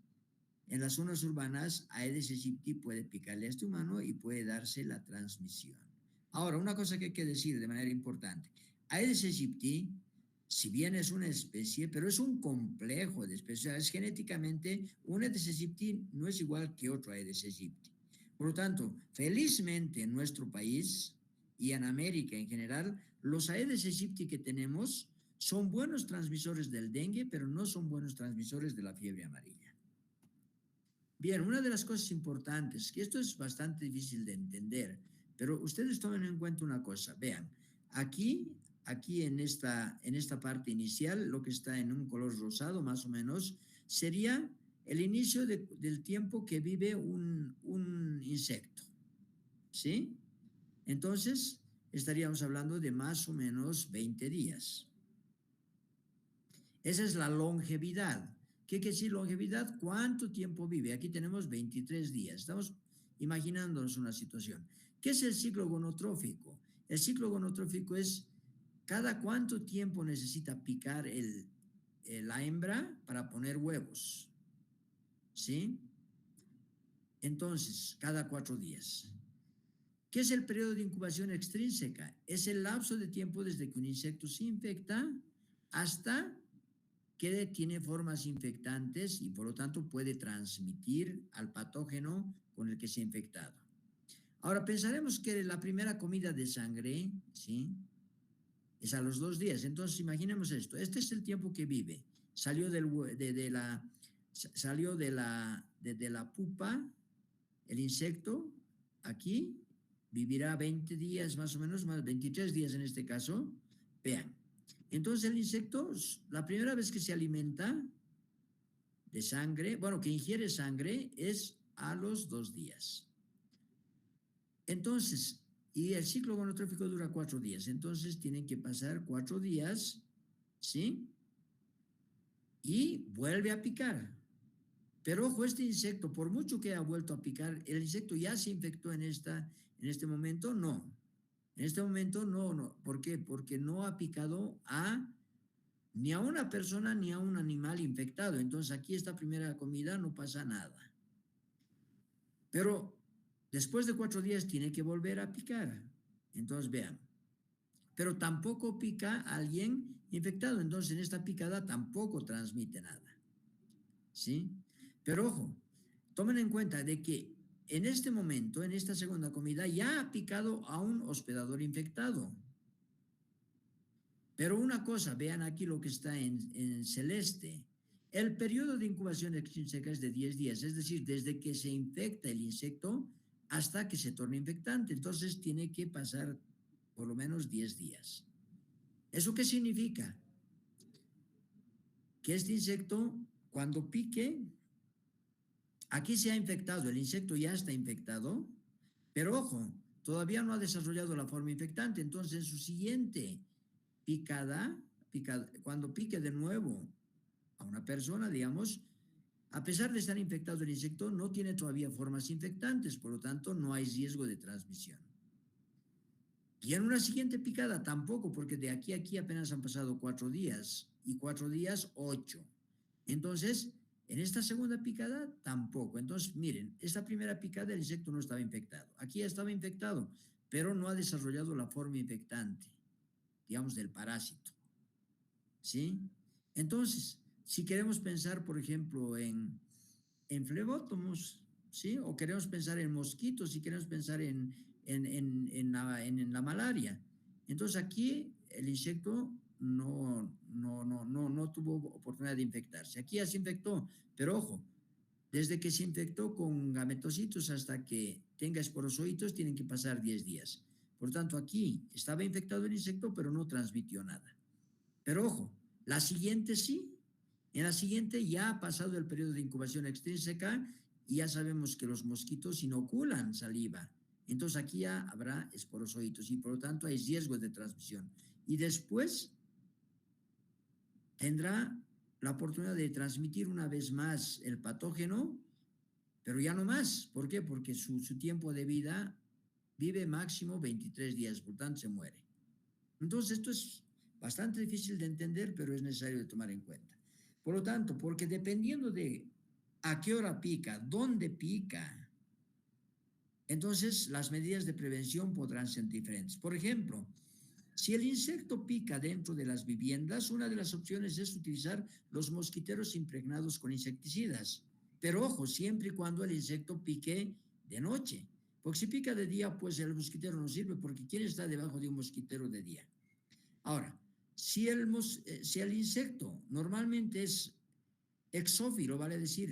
En las zonas urbanas, Aedes aegypti puede picarle a este humano y puede darse la transmisión. Ahora, una cosa que hay que decir de manera importante. Aedes aegypti, si bien es una especie, pero es un complejo de especies. O sea, es genéticamente, un Aedes aegypti no es igual que otro Aedes aegypti. Por lo tanto, felizmente en nuestro país y en América en general, los Aedes aegypti que tenemos son buenos transmisores del dengue, pero no son buenos transmisores de la fiebre amarilla. Bien, una de las cosas importantes, que esto es bastante difícil de entender, pero ustedes tomen en cuenta una cosa. Vean, aquí en esta parte inicial, lo que está en un color rosado más o menos, sería el inicio del tiempo que vive un insecto, ¿sí? Entonces, estaríamos hablando de más o menos 20 días. Esa es la longevidad. ¿Qué quiere decir longevidad? ¿Cuánto tiempo vive? Aquí tenemos 23 días. Estamos imaginándonos una situación. ¿Qué es el ciclo gonotrófico? El ciclo gonotrófico es cada cuánto tiempo necesita picar la hembra para poner huevos. ¿Sí? Entonces, cada 4 días. ¿Qué es el periodo de incubación extrínseca? Es el lapso de tiempo desde que un insecto se infecta hasta que tiene formas infectantes y por lo tanto puede transmitir al patógeno con el que se ha infectado. Ahora pensaremos que la primera comida de sangre, ¿sí?, es a los 2 días. Entonces, imaginemos esto. Este es el tiempo que vive. Salió salió de la pupa, el insecto, aquí, vivirá 20 días más o menos, más 23 días en este caso. Vean. Entonces, el insecto, la primera vez que se alimenta de sangre, bueno, que ingiere sangre, es a los 2 días. Entonces, y el ciclo gonotrófico dura 4 días. Entonces, tienen que pasar 4 días, ¿sí? Y vuelve a picar. Pero ojo, este insecto, por mucho que ha vuelto a picar, ¿el insecto ya se infectó en este momento? No. En este momento no. ¿Por qué? Porque no ha picado ni a una persona ni a un animal infectado. Entonces, aquí esta primera comida no pasa nada. Pero después de 4 días tiene que volver a picar. Entonces, vean. Pero tampoco pica a alguien infectado. Entonces, en esta picada tampoco transmite nada. ¿Sí? Pero ojo, tomen en cuenta de que en este momento, en esta segunda comida, ya ha picado a un hospedador infectado. Pero una cosa, vean aquí lo que está en celeste. El periodo de incubación extrínseca es de 10 días, es decir, desde que se infecta el insecto hasta que se torna infectante. Entonces tiene que pasar por lo menos 10 días. ¿Eso qué significa? Que este insecto, cuando pique, aquí se ha infectado, el insecto ya está infectado, pero ojo, todavía no ha desarrollado la forma infectante. Entonces, en su siguiente picada, cuando pique de nuevo a una persona, digamos, a pesar de estar infectado el insecto, no tiene todavía formas infectantes, por lo tanto, no hay riesgo de transmisión. Y en una siguiente picada tampoco, porque de aquí a aquí apenas han pasado 4 días, y 4 días, 8. Entonces, en esta segunda picada tampoco. Entonces, miren, esta primera picada el insecto no estaba infectado. Aquí ya estaba infectado, pero no ha desarrollado la forma infectante, digamos, del parásito. ¿Sí? Entonces, si queremos pensar, por ejemplo, en flebótomos, ¿sí? O queremos pensar en mosquitos, si queremos pensar en la malaria. Entonces, aquí el insecto no tuvo oportunidad de infectarse. Aquí ya se infectó, pero ojo, desde que se infectó con gametocitos hasta que tenga esporozoitos, tienen que pasar 10 días. Por tanto, aquí estaba infectado el insecto, pero no transmitió nada. Pero ojo, la siguiente sí. En la siguiente ya ha pasado el periodo de incubación extrínseca y ya sabemos que los mosquitos inoculan saliva. Entonces aquí ya habrá esporozoitos y por lo tanto hay riesgo de transmisión. Y después tendrá la oportunidad de transmitir una vez más el patógeno, pero ya no más. ¿Por qué? Porque su tiempo de vida vive máximo 23 días, por tanto se muere. Entonces esto es bastante difícil de entender, pero es necesario de tomar en cuenta. Por lo tanto, porque dependiendo de a qué hora pica, dónde pica, entonces las medidas de prevención podrán ser diferentes. Por ejemplo, si el insecto pica dentro de las viviendas, una de las opciones es utilizar los mosquiteros impregnados con insecticidas. Pero ojo, siempre y cuando el insecto pique de noche. Porque si pica de día, pues el mosquitero no sirve, porque ¿quién está debajo de un mosquitero de día? Ahora, si el insecto normalmente es exófilo, vale decir,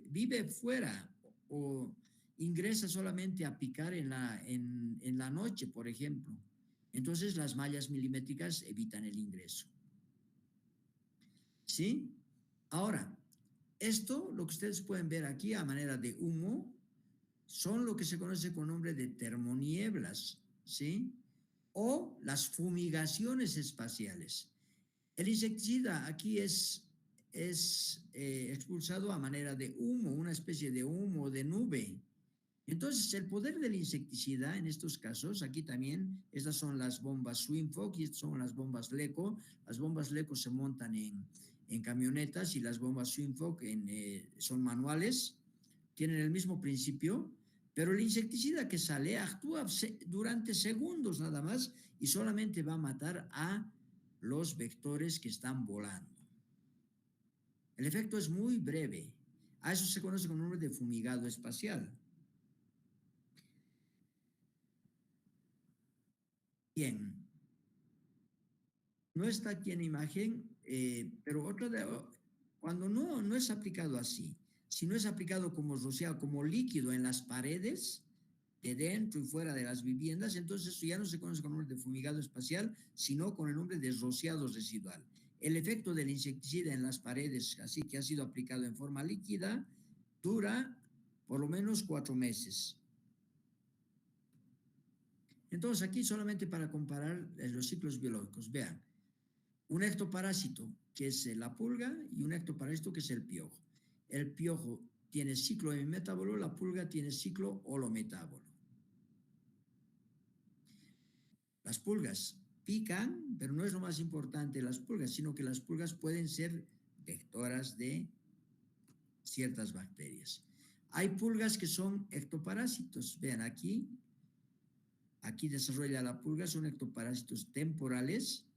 vive fuera o ingresa solamente a picar en la noche, por ejemplo, entonces las mallas milimétricas evitan el ingreso. ¿Sí? Ahora, esto, lo que ustedes pueden ver aquí a manera de humo, son lo que se conoce con nombre de termonieblas, ¿sí? O las fumigaciones espaciales. El insecticida aquí es expulsado a manera de humo, una especie de humo, de nube. Entonces, el poder del insecticida en estos casos, aquí también, estas son las bombas Swinfog y estas son las bombas Leco. Las bombas Leco se montan en camionetas y las bombas Swinfog son manuales, tienen el mismo principio, pero el insecticida que sale actúa durante segundos nada más y solamente va a matar a los vectores que están volando. El efecto es muy breve. A eso se conoce con el nombre de fumigado espacial. Bien, no está aquí en imagen, pero cuando no es aplicado así, si no es aplicado como rociado, como líquido en las paredes, de dentro y fuera de las viviendas, entonces eso ya no se conoce con el nombre de fumigado espacial, sino con el nombre de rociado residual. El efecto del insecticida en las paredes, así que ha sido aplicado en forma líquida, dura por lo menos 4 meses. Entonces, aquí solamente para comparar los ciclos biológicos, vean, un ectoparásito, que es la pulga, y un ectoparásito, que es el piojo. El piojo tiene ciclo hemimetábolo, la pulga tiene ciclo holometábolo. Las pulgas pican, pero no es lo más importante las pulgas, sino que las pulgas pueden ser vectoras de ciertas bacterias. Hay pulgas que son ectoparásitos. Vean aquí desarrolla la pulga, son ectoparásitos temporales.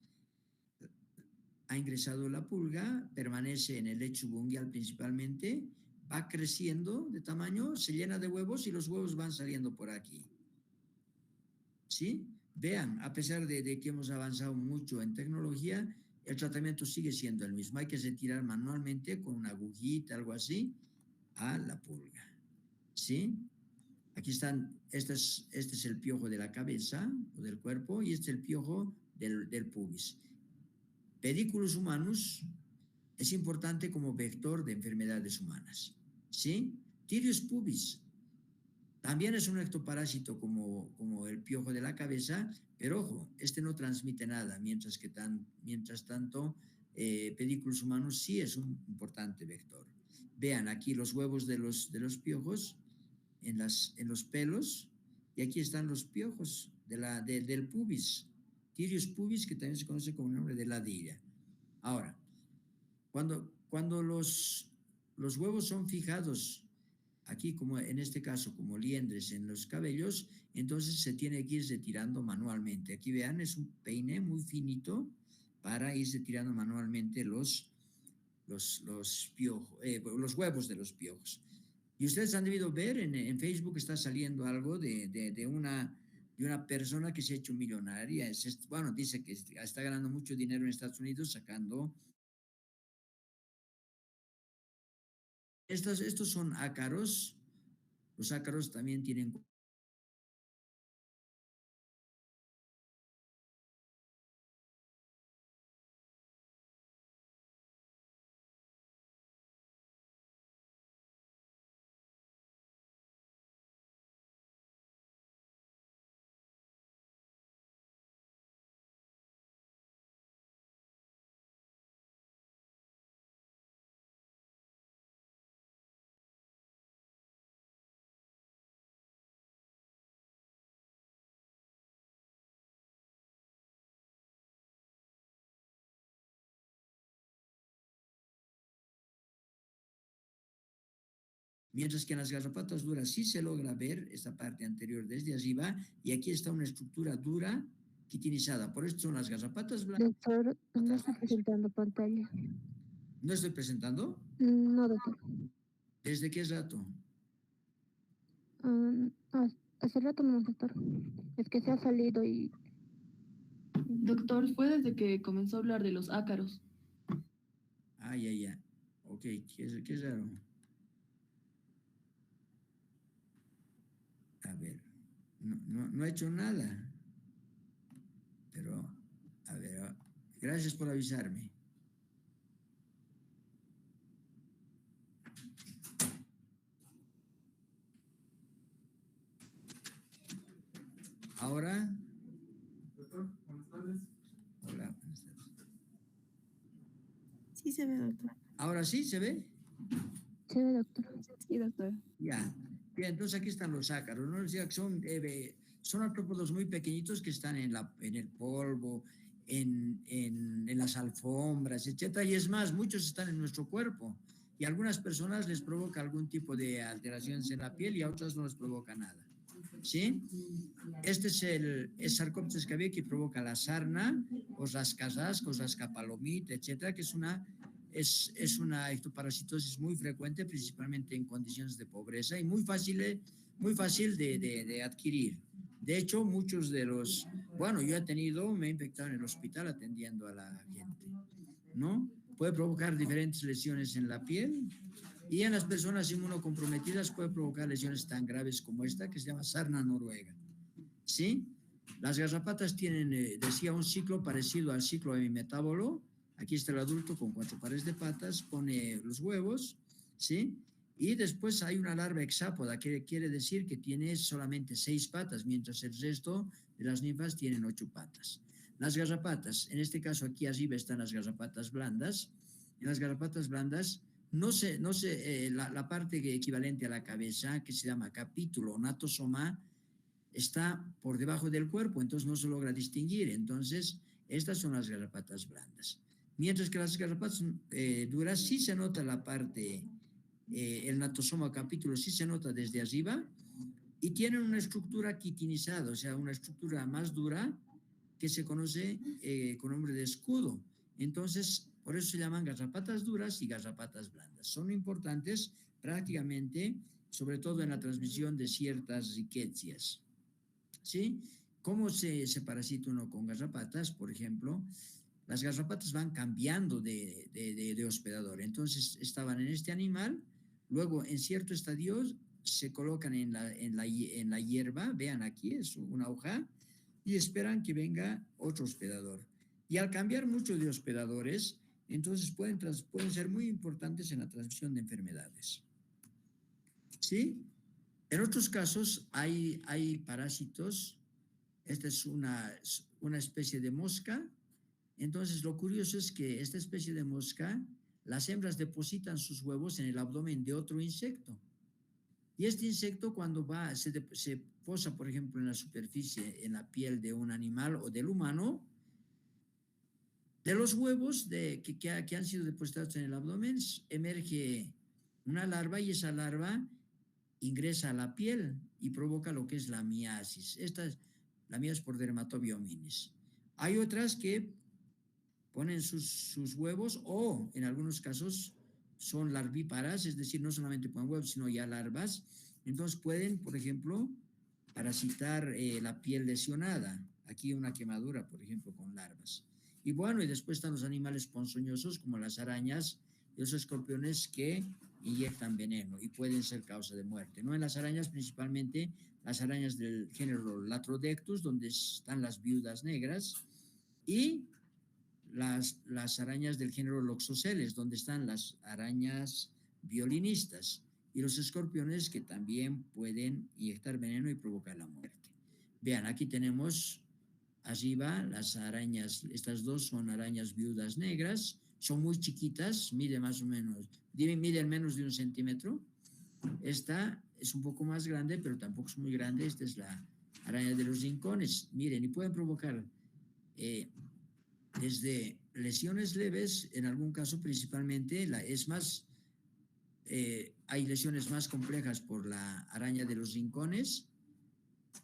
Ha ingresado la pulga, permanece en el lecho bunguial principalmente, va creciendo de tamaño, se llena de huevos y los huevos van saliendo por aquí. ¿Sí? Vean, a pesar de que hemos avanzado mucho en tecnología, el tratamiento sigue siendo el mismo. Hay que retirar manualmente con una agujita, algo así, a la pulga. ¿Sí? Aquí están, este es el piojo de la cabeza o del cuerpo y este es el piojo del pubis. Pedículos humanos es importante como vector de enfermedades humanas. ¿Sí? Tirius pubis también es un ectoparásito como el piojo de la cabeza, pero ojo, este no transmite nada, mientras tanto, pedículos humanos sí es un importante vector. Vean aquí los huevos de los piojos en los pelos, y aquí están los piojos del pubis, Tirius pubis, que también se conoce como el nombre de ladilla. Ahora, cuando los huevos son fijados aquí, como en este caso, como liendres en los cabellos, entonces se tiene que ir retirando manualmente. Aquí vean, es un peine muy finito para ir retirando manualmente los huevos de los piojos. Y ustedes han debido ver, en Facebook está saliendo algo de una persona que se ha hecho millonaria. Bueno, dice que está ganando mucho dinero en Estados Unidos sacando. Estos son ácaros. Los ácaros también tienen. Mientras que en las garrapatas duras sí se logra ver esta parte anterior desde arriba, y aquí está una estructura dura quitinizada. Por esto son las garrapatas blancas. Doctor, no está presentando pantalla. ¿No estoy presentando? No, doctor. ¿Desde qué rato? Hace rato no, doctor. Es que se ha salido y... Doctor, fue desde que comenzó a hablar de los ácaros. Ya. Ok, qué raro. A ver, no he hecho nada. Pero, a ver, gracias por avisarme. Ahora. Doctor, buenas tardes. Hola, buenas tardes. Sí se ve, doctor. ¿Ahora sí se ve? Se ve, doctor. Sí, doctor. Ya. Bien, entonces aquí están los ácaros, ¿no? Decía que son artrópodos muy pequeñitos que están en el polvo, en las alfombras, etcétera. Y es más, muchos están en nuestro cuerpo. Y a algunas personas les provoca algún tipo de alteraciones en la piel y a otras no les provoca nada. ¿Sí? Este es el Sarcoptes cabeae, que provoca la sarna, o rascasascos, rascapalomita, etcétera, que es una ectoparasitosis muy frecuente, principalmente en condiciones de pobreza y muy fácil de adquirir. De hecho, muchos de los, bueno, me he infectado en el hospital atendiendo a la gente, ¿no? Puede provocar diferentes lesiones en la piel y en las personas inmunocomprometidas puede provocar lesiones tan graves como esta que se llama sarna noruega, ¿sí? Las garrapatas tienen, decía, un ciclo parecido al ciclo de mi metábolo. Aquí está el adulto con 4 pares de patas, pone los huevos, ¿sí? Y después hay una larva hexápoda, que quiere decir que tiene solamente 6 patas, mientras el resto de las ninfas tienen 8 patas. Las garrapatas, en este caso aquí arriba están las garrapatas blandas. En las garrapatas blandas, la parte equivalente a la cabeza, que se llama capítulo o natosoma, está por debajo del cuerpo, entonces no se logra distinguir. Entonces, estas son las garrapatas blandas. Mientras que las garrapatas duras sí se nota la parte, el natosoma capítulo sí se nota desde arriba y tienen una estructura quitinizada, o sea, una estructura más dura que se conoce con nombre de escudo. Entonces, por eso se llaman garrapatas duras y garrapatas blandas. Son importantes prácticamente, sobre todo en la transmisión de ciertas riquezas. ¿Sí? ¿Cómo se parasita uno con garrapatas? Por ejemplo, las garrapatas van cambiando de hospedador. Entonces, estaban en este animal, luego en cierto estadio se colocan en la hierba, vean aquí, es una hoja, y esperan que venga otro hospedador. Y al cambiar mucho de hospedadores, entonces pueden ser muy importantes en la transmisión de enfermedades. ¿Sí? En otros casos hay parásitos. Esta es una especie de mosca. Entonces, lo curioso es que esta especie de mosca, las hembras depositan sus huevos en el abdomen de otro insecto. Y este insecto cuando se posa, por ejemplo, en la superficie, en la piel de un animal o del humano, de los huevos que han sido depositados en el abdomen, emerge una larva y esa larva ingresa a la piel y provoca lo que es la miasis. La miasis por dermatobiominis. Hay otras que ponen sus huevos o en algunos casos son larvíparas, es decir, no solamente ponen huevos, sino ya larvas. Entonces pueden, por ejemplo, parasitar la piel lesionada. Aquí una quemadura, por ejemplo, con larvas. Y bueno, y después están los animales ponzoñosos como las arañas y los escorpiones que inyectan veneno y pueden ser causa de muerte. ¿No? En las arañas, principalmente las arañas del género Latrodectus, donde están las viudas negras, y las arañas del género Loxoceles, donde están las arañas violinistas, y los escorpiones que también pueden inyectar veneno y provocar la muerte. Vean, aquí tenemos arriba las arañas, estas dos son arañas viudas negras, son muy chiquitas, miden menos de 1 centímetro. Esta es un poco más grande, pero tampoco es muy grande. Esta es la araña de los rincones. Miren, y pueden provocar desde lesiones leves, en algún caso principalmente, hay lesiones más complejas por la araña de los rincones.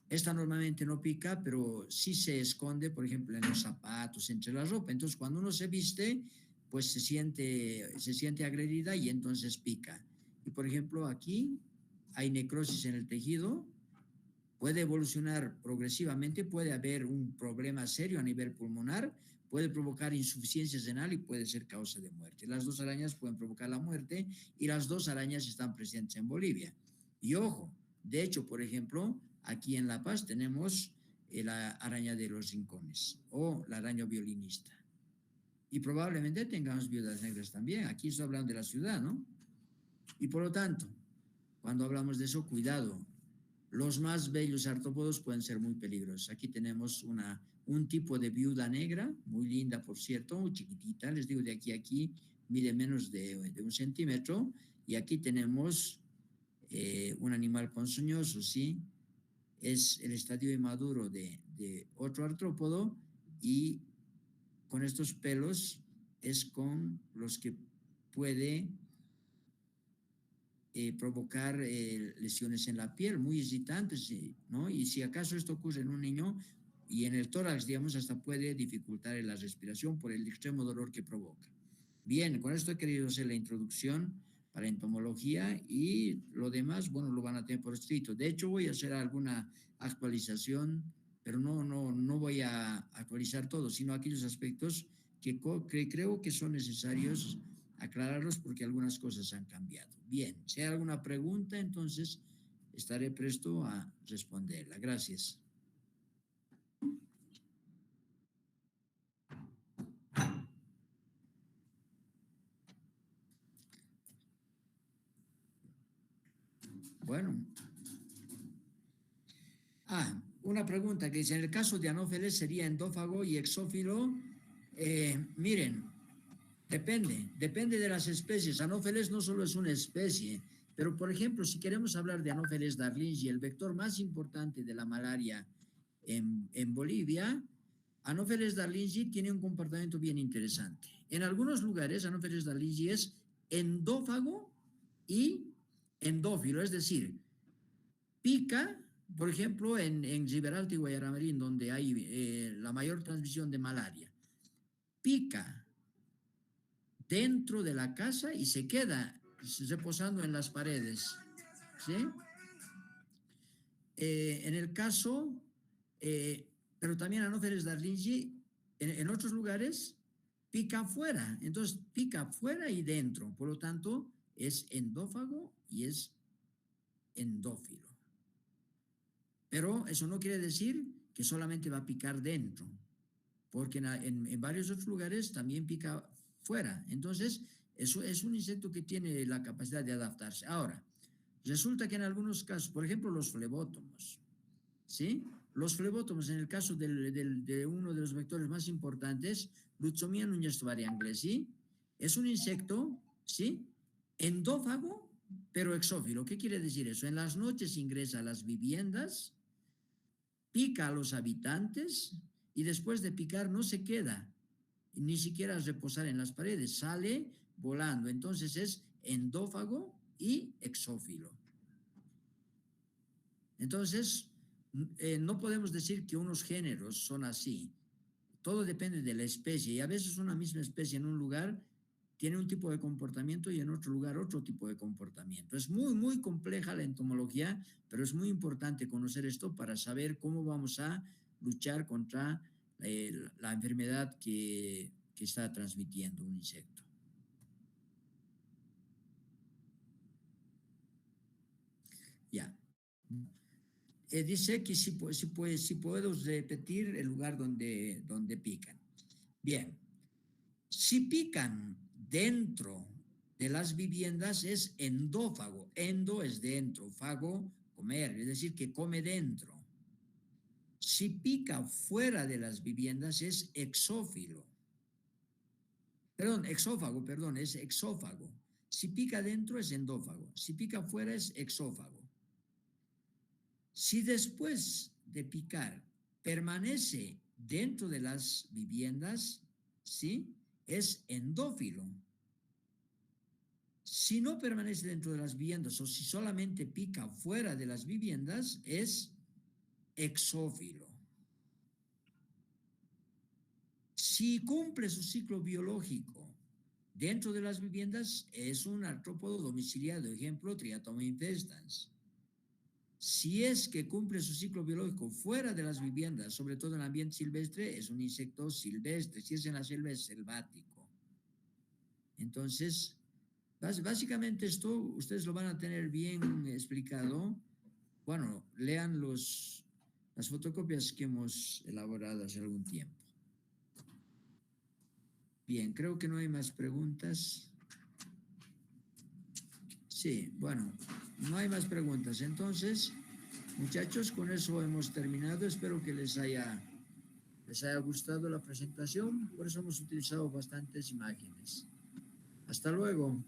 Esta normalmente no pica, pero sí se esconde, por ejemplo, en los zapatos, entre la ropa. Entonces, cuando uno se viste, pues se siente agredida y entonces pica. Y, por ejemplo, aquí hay necrosis en el tejido, puede evolucionar progresivamente, puede haber un problema serio a nivel pulmonar, puede provocar insuficiencia renal y puede ser causa de muerte. Las 2 arañas pueden provocar la muerte y las 2 arañas están presentes en Bolivia. Y ojo, de hecho, por ejemplo, aquí en La Paz tenemos la araña de los rincones o la araña violinista. Y probablemente tengamos viudas negras también. Aquí estoy hablando de la ciudad, ¿no? Y por lo tanto, cuando hablamos de eso, cuidado. Los más bellos artrópodos pueden ser muy peligrosos. Aquí tenemos un tipo de viuda negra, muy linda, por cierto, muy chiquitita. Les digo, de aquí a aquí mide menos de 1 centímetro. Y aquí tenemos un animal ponzoñoso, ¿sí? Es el estadio inmaduro de otro artrópodo y con estos pelos es con los que puede provocar lesiones en la piel muy irritantes, ¿no? Y si acaso esto ocurre en un niño y en el tórax, digamos, hasta puede dificultar la respiración por el extremo dolor que provoca. Bien, con esto he querido hacer la introducción para entomología y lo demás, bueno, lo van a tener por escrito. De hecho, voy a hacer alguna actualización, pero no voy a actualizar todo, sino aquellos aspectos que creo que son necesarios aclararlos porque algunas cosas han cambiado. Bien, si hay alguna pregunta, entonces estaré presto a responderla. Gracias. Bueno. Una pregunta que dice, en el caso de Anopheles sería endófago y exófilo. Miren, depende de las especies. Anopheles no solo es una especie, pero por ejemplo, si queremos hablar de Anopheles darlingi, el vector más importante de la malaria en Bolivia, Anopheles darlingi tiene un comportamiento bien interesante. En algunos lugares, Anopheles darlingi es endófago y endófilo, es decir, pica. Por ejemplo, en Gibraltar y Guayaramarín, donde hay la mayor transmisión de malaria, pica dentro de la casa y se queda reposando en las paredes, ¿sí? En el caso, pero también Anopheles darlingi, en otros lugares, pica afuera. Entonces, pica afuera y dentro. Por lo tanto, es endófago y es endófilo. Pero eso no quiere decir que solamente va a picar dentro, porque en varios otros lugares también pica fuera. Entonces, eso es un insecto que tiene la capacidad de adaptarse. Ahora, resulta que en algunos casos, por ejemplo, los flebótomos, ¿sí? Los flebótomos, en el caso de uno de los vectores más importantes, Lutzomia nuñez-varianglesi, es un insecto, ¿sí? Endófago, pero exófilo. ¿Qué quiere decir eso? En las noches ingresa a las viviendas, pica a los habitantes y después de picar no se queda, ni siquiera a reposar en las paredes, sale volando. Entonces es endófago y exófilo. Entonces, no podemos decir que unos géneros son así. Todo depende de la especie y a veces una misma especie en un lugar tiene un tipo de comportamiento y en otro lugar otro tipo de comportamiento. Es muy compleja la entomología, pero es muy importante conocer esto para saber cómo vamos a luchar contra la enfermedad que está transmitiendo un insecto. Ya. Dice que si puedo repetir el lugar donde pican. Bien. Si pican dentro de las viviendas es endófago. Endo es dentro, fago, comer, es decir, que come dentro. Si pica fuera de las viviendas es exófilo. Exófago, es exófago. Si pica dentro es endófago. Si pica fuera es exófago. Si después de picar permanece dentro de las viviendas, ¿sí? Es endófilo. Si no permanece dentro de las viviendas o si solamente pica fuera de las viviendas, es exófilo. Si cumple su ciclo biológico dentro de las viviendas, es un artrópodo domiciliario, ejemplo, Triatoma infestans. Si es que cumple su ciclo biológico fuera de las viviendas, sobre todo en el ambiente silvestre, es un insecto silvestre. Si es en la selva, es selvático. Entonces, básicamente esto ustedes lo van a tener bien explicado. Bueno, lean las fotocopias que hemos elaborado hace algún tiempo. Bien, creo que no hay más preguntas. Sí, bueno, no hay más preguntas. Entonces, muchachos, con eso hemos terminado. Espero que les haya gustado la presentación. Por eso hemos utilizado bastantes imágenes. Hasta luego.